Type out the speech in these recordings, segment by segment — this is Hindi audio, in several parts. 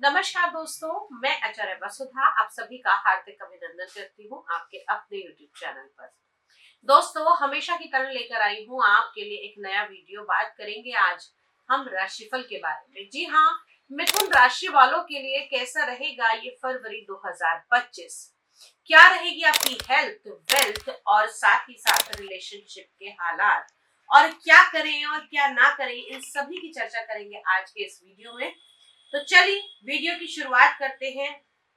नमस्कार दोस्तों, मैं आचार्य वसुधा आप सभी का हार्दिक अभिनंदन करती हूँ आपके अपने YouTube चैनल पर। दोस्तों, हमेशा की तरह लेकर आई हूँ आपके लिए एक नया वीडियो। बात करेंगे आज हम राशिफल के बारे में। जी हाँ, मिथुन राशि वालों के लिए कैसा रहेगा ये फरवरी 2025। क्या रहेगी आपकी हेल्थ, वेल्थ और साथ ही साथ रिलेशनशिप के हालात, और क्या करें और क्या ना करें, इन सभी की चर्चा करेंगे आज के इस वीडियो में। तो चलिए वीडियो की शुरुआत करते हैं।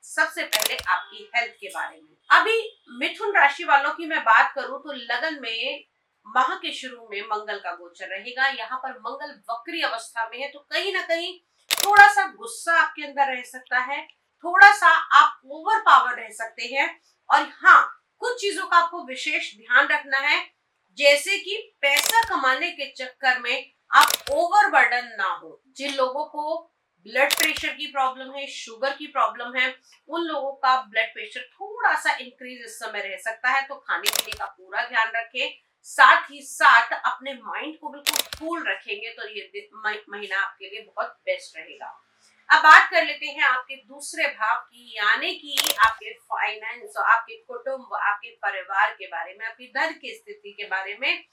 सबसे पहले आपकी हेल्थ के बारे में। अभी मिथुन राशि वालों की मैं बात करूं तो लगन में माह के शुरू में मंगल का गोचर रहेगा। यहाँ पर मंगल वक्री अवस्था में है, तो कहीं ना कहीं थोड़ा सा गुस्सा आपके अंदर रह सकता है, थोड़ा सा आप ओवर पावर रह सकते हैं। और हाँ, कुछ चीजों का आपको विशेष ध्यान रखना है, जैसे कि पैसा कमाने के चक्कर में आप ओवरबर्डन ना हो। जिन लोगों को ब्लड प्रेशर की प्रॉब्लम है, शुगर की प्रॉब्लम है, उन लोगों का ब्लड प्रेशर थोड़ा सा इंक्रीज इस समय रह सकता है, तो खाने पीने का पूरा ध्यान रखें। साथ ही साथ अपने माइंड को बिल्कुल कूल रखेंगे तो ये महीना आपके लिए बहुत बेस्ट रहेगा। अब बात कर लेते हैं आपके दूसरे भाव की, यानी कि आपके फाइनेंस, आपके कुटुंब, आपके परिवार के बारे में, आपकी धन की स्थिति के बारे में।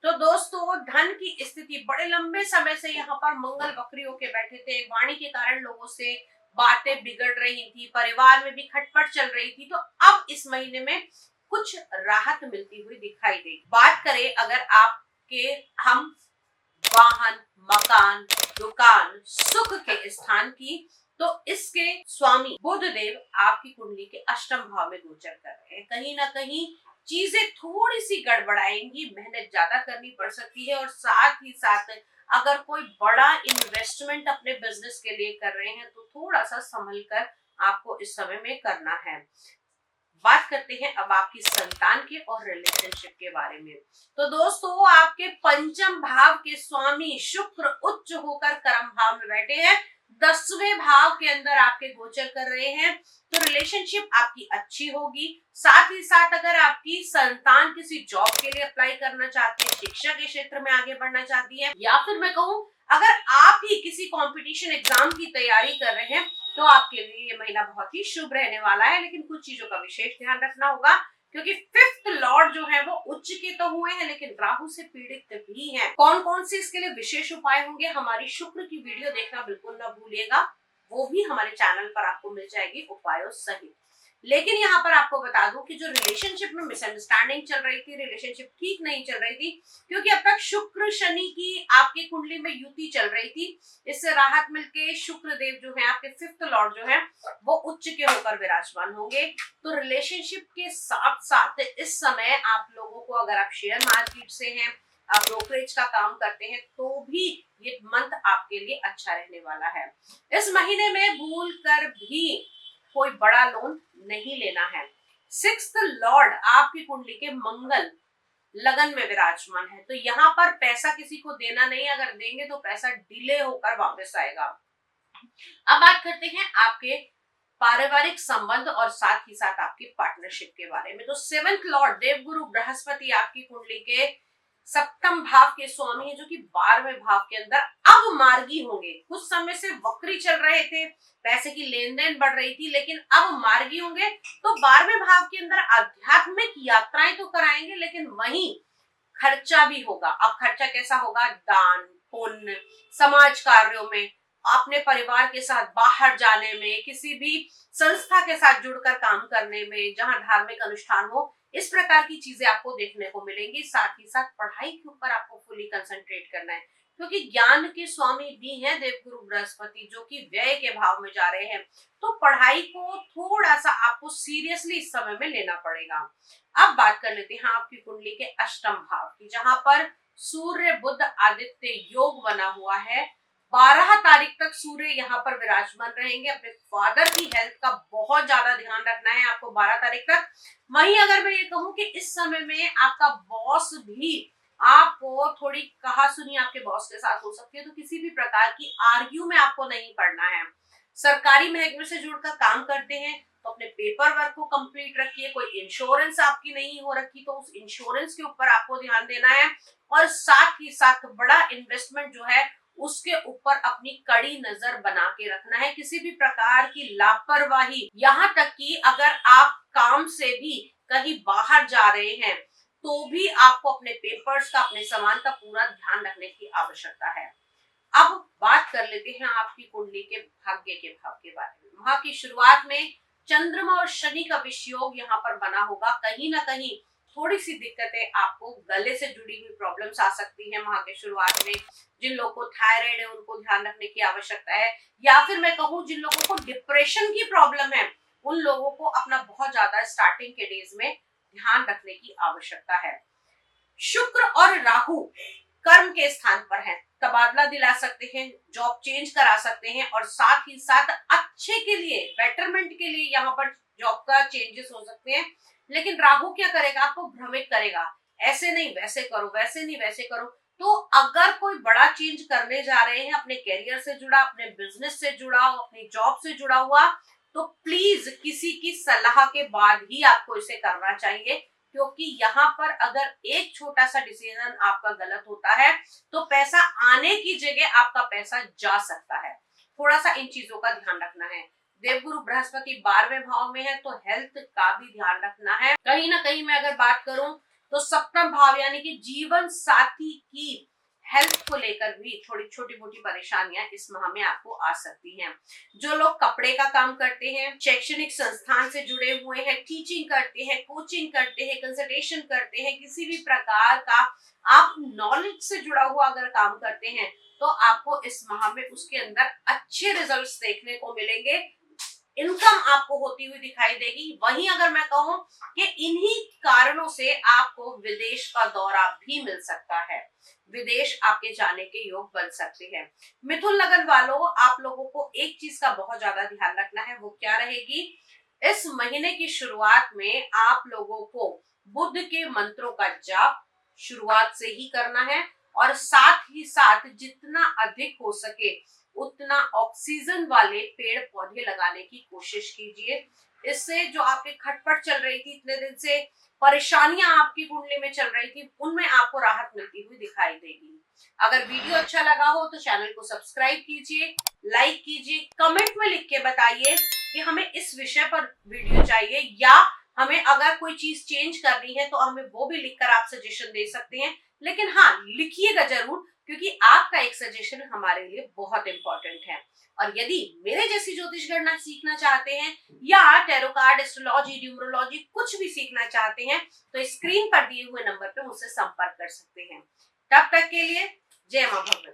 तो दोस्तों, धन की स्थिति बड़े लंबे समय से यहाँ पर मंगल वक्री होके बैठे थे। वाणी के कारण लोगों से बातें बिगड़ रही थी, परिवार में भी खटपट चल रही थी, तो अब इस महीने में कुछ राहत मिलती हुई दिखाई देगी। बात करें अगर आपके हम वाहन, मकान, दुकान, सुख के स्थान की, तो इसके स्वामी बुध देव आपकी कुंडली के अष्टम भाव में गोचर कर रहे हैं। कहीं ना कहीं चीजें थोड़ी सी गड़बड़ाएंगी, मेहनत ज्यादा करनी पड़ सकती है, और साथ ही साथ अगर कोई बड़ा इन्वेस्टमेंट अपने बिजनेस के लिए कर रहे हैं तो थोड़ा सा संभल कर आपको इस समय में करना है। बात करते हैं अब आपकी संतान के और रिलेशनशिप के बारे में। तो दोस्तों, आपके पंचम भाव के स्वामी शुक्र उच्च होकर कर्म भाव में बैठे हैं, 10वें भाव के अंदर आपके गोचर कर रहे हैं, तो रिलेशनशिप आपकी अच्छी होगी। साथ ही साथ अगर आपकी संतान किसी जॉब के लिए अप्लाई करना चाहती है, शिक्षा के क्षेत्र में आगे बढ़ना चाहती है, या फिर मैं कहूँ अगर आप ही किसी कंपटीशन एग्जाम की तैयारी कर रहे हैं, तो आपके लिए ये महीना बहुत ही शुभ रहने वाला है। लेकिन कुछ चीजों का विशेष ध्यान रखना होगा, क्योंकि फिफ्थ लॉर्ड जो है वो उच्च के तो हुए हैं, लेकिन राहु से पीड़ित भी हैं। कौन कौन से इसके लिए विशेष उपाय होंगे, हमारी शुक्र की वीडियो देखना बिल्कुल ना भूलिएगा, वो भी हमारे चैनल पर आपको मिल जाएगी उपायों सहित। लेकिन यहाँ पर आपको बता दूं कि जो रिलेशनशिप में मिसअंडरस्टैंडिंग चल रही थी, रिलेशनशिप ठीक नहीं चल रही थी, क्योंकि अब तक शुक्र शनि की आपकी कुंडली में युति चल रही थी। इससे राहत मिलके शुक्र देव जो है, आपके फिफ्थ लॉर्ड जो है, वो उच्च के होकर विराजमान होंगे। तो रिलेशनशिप के साथ साथ इस समय आप लोगों को, अगर आप शेयर मार्केट से हैं, आप ब्रोकरेज का काम करते हैं, तो भी ये मंथ आपके लिए अच्छा रहने वाला है। इस महीने में भूल कर भी कोई बड़ा लोन नहीं लेना है। सिक्स्थ लॉर्ड आपकी कुंडली के मंगल लगन में विराजमान है, तो यहाँ पर पैसा किसी को देना नहीं, अगर देंगे तो पैसा डिले होकर वापस आएगा। अब बात करते हैं आपके पारिवारिक संबंध और साथ ही साथ आपकी पार्टनरशिप के बारे में। तो सेवेंथ लॉर्ड देवगुरु बृहस्पति आपकी कुंडली के सप्तम भाव के स्वामी है, जो कि 12वें भाव के अंदर अब मार्गी होंगे। कुछ समय से वक्री चल रहे थे, पैसे की लेन देन बढ़ रही थी, लेकिन अब मार्गी होंगे। तो 12वें भाव के अंदर आध्यात्मिक यात्राएं तो कराएंगे, लेकिन वहीं खर्चा भी होगा। अब खर्चा कैसा होगा? दान, पुण्य, समाज कार्यों में, अपने परिवार के साथ बाहर जाने में, किसी भी संस्था के साथ जुड़कर काम करने में, जहां धार्मिक अनुष्ठान हो, इस प्रकार की चीजें आपको देखने को मिलेंगी। साथ ही साथ पढ़ाई के ऊपर आपको फुली कंसंट्रेट करना है, क्योंकि ज्ञान के स्वामी भी हैं देवगुरु बृहस्पति, जो कि व्यय के भाव में जा रहे हैं। तो पढ़ाई को थोड़ा सा आपको सीरियसली इस समय में लेना पड़ेगा। अब बात कर लेते हैं आपकी कुंडली के अष्टम भाव की, जहां पर सूर्य बुध आदित्य योग बना हुआ है। 12 तारीख तक सूर्य यहाँ पर विराजमान रहेंगे। अपने फादर की हेल्थ का बहुत ज्यादा ध्यान रखना है आपको 12 तारीख तक। वहीं अगर मैं ये कहूँ कि इस समय में आपका बॉस भी आपको थोड़ी कहा सुनी आपके बॉस के साथ हो सकती है, तो किसी भी प्रकार की आर्ग्यू में आपको नहीं पड़ना है। सरकारी महकमे से जुड़कर काम करते हैं तो अपने पेपर वर्क को कंप्लीट रखिए। कोई इंश्योरेंस आपकी नहीं हो रखी तो उस इंश्योरेंस के ऊपर आपको ध्यान देना है, और साथ ही साथ बड़ा इन्वेस्टमेंट जो है उसके ऊपर अपनी कड़ी नजर बना के रखना है। किसी भी प्रकार की लापरवाही, यहाँ तक कि अगर आप काम से भी कहीं बाहर जा रहे हैं तो भी आपको अपने पेपर्स का, अपने सामान का पूरा ध्यान रखने की आवश्यकता है। अब बात कर लेते हैं आपकी कुंडली के भाग्य के भाव के बारे में। माह की शुरुआत में चंद्रमा और शनि का विषयोग यहाँ पर बना होगा। कहीं ना कहीं थोड़ी सी दिक्कतें, आपको गले से जुड़ी हुई प्रॉब्लम्स आ सकती हैं माह के शुरुआत में। जिन लोगों को थायराइड है उनको ध्यान रखने की आवश्यकता है, या फिर मैं कहूँ जिन लोगों को डिप्रेशन की प्रॉब्लम है उन लोगों को अपना बहुत ज्यादा स्टार्टिंग के डेज में ध्यान रखने की आवश्यकता है। शुक्र और राहु कर्म के स्थान पर हैं, तबादला दिला सकते हैं, जॉब चेंज करा सकते हैं, और साथ ही साथ अच्छे के लिए, बेटरमेंट के लिए यहाँ पर जॉब का चेंजेस हो सकते हैं। लेकिन राहु क्या करेगा, आपको भ्रमित करेगा, ऐसे नहीं वैसे करो, वैसे नहीं वैसे करो। तो अगर कोई बड़ा चेंज करने जा रहे हैं, अपने करियर से जुड़ा, अपने बिजनेस से जुड़ा, अपनी जॉब से जुड़ा हुआ, तो प्लीज किसी की सलाह के बाद ही आपको इसे करना चाहिए, क्योंकि यहाँ पर अगर एक छोटा सा डिसीजन आपका गलत होता है तो पैसा आने की जगह आपका पैसा जा सकता है। थोड़ा सा इन चीजों का ध्यान रखना है। देवगुरु बृहस्पति 12वें भाव में है तो हेल्थ का भी ध्यान रखना है। कहीं ना कहीं मैं अगर बात करूं तो सप्तम भाव यानी कि जीवन साथी की हेल्थ को लेकर भी थोड़ी छोटी मोटी परेशानियां इस माह में आपको आ सकती हैं। जो लोग कपड़े का काम करते हैं, शैक्षणिक संस्थान से जुड़े हुए हैं, टीचिंग करते हैं, कोचिंग करते हैं, कंसल्टेशन करते हैं, किसी भी प्रकार का आप नॉलेज से जुड़ा हुआ अगर काम करते हैं तो आपको इस माह में उसके अंदर अच्छे रिजल्ट्स देखने को मिलेंगे। इनकम आपको होती हुई दिखाई देगी। वहीं अगर मैं कहूं कि इन्हीं कारणों से आपको विदेश का दौरा भी मिल सकता है, विदेश आपके जाने के योग बन सकते हैं। मिथुन लगन वालों, आप लोगों को एक चीज का बहुत ज्यादा ध्यान रखना है, वो क्या रहेगी, इस महीने की शुरुआत में आप लोगों को बुद्ध के मंत्रों का जाप शुरुआत से ही करना है, और साथ ही साथ जितना अधिक हो सके उतना ऑक्सीजन वाले पेड़ पौधे लगाने की कोशिश कीजिए। इससे जो आपके खटपट चल रही थी, इतने दिन से परेशानियां आपकी कुंडली में चल रही थी, उनमें आपको राहत मिलती हुई दिखाई देगी। अगर वीडियो अच्छा लगा हो तो चैनल को सब्सक्राइब कीजिए, लाइक कीजिए, कमेंट में लिख के बताइए कि हमें इस विषय पर वीडियो चाहिए, या हमें अगर कोई चीज चेंज करनी है तो हमें वो भी लिखकर आप सजेशन दे सकते हैं। लेकिन हाँ, लिखिएगा जरूर, क्योंकि आपका एक सजेशन हमारे लिए बहुत इंपॉर्टेंट है। और यदि मेरे जैसी ज्योतिष गणना सीखना चाहते हैं या टैरो कार्ड, एस्ट्रोलॉजी, न्यूमरोलॉजी कुछ भी सीखना चाहते हैं तो स्क्रीन पर दिए हुए नंबर पे मुझसे संपर्क कर सकते हैं। तब तक के लिए जय मां भगवती।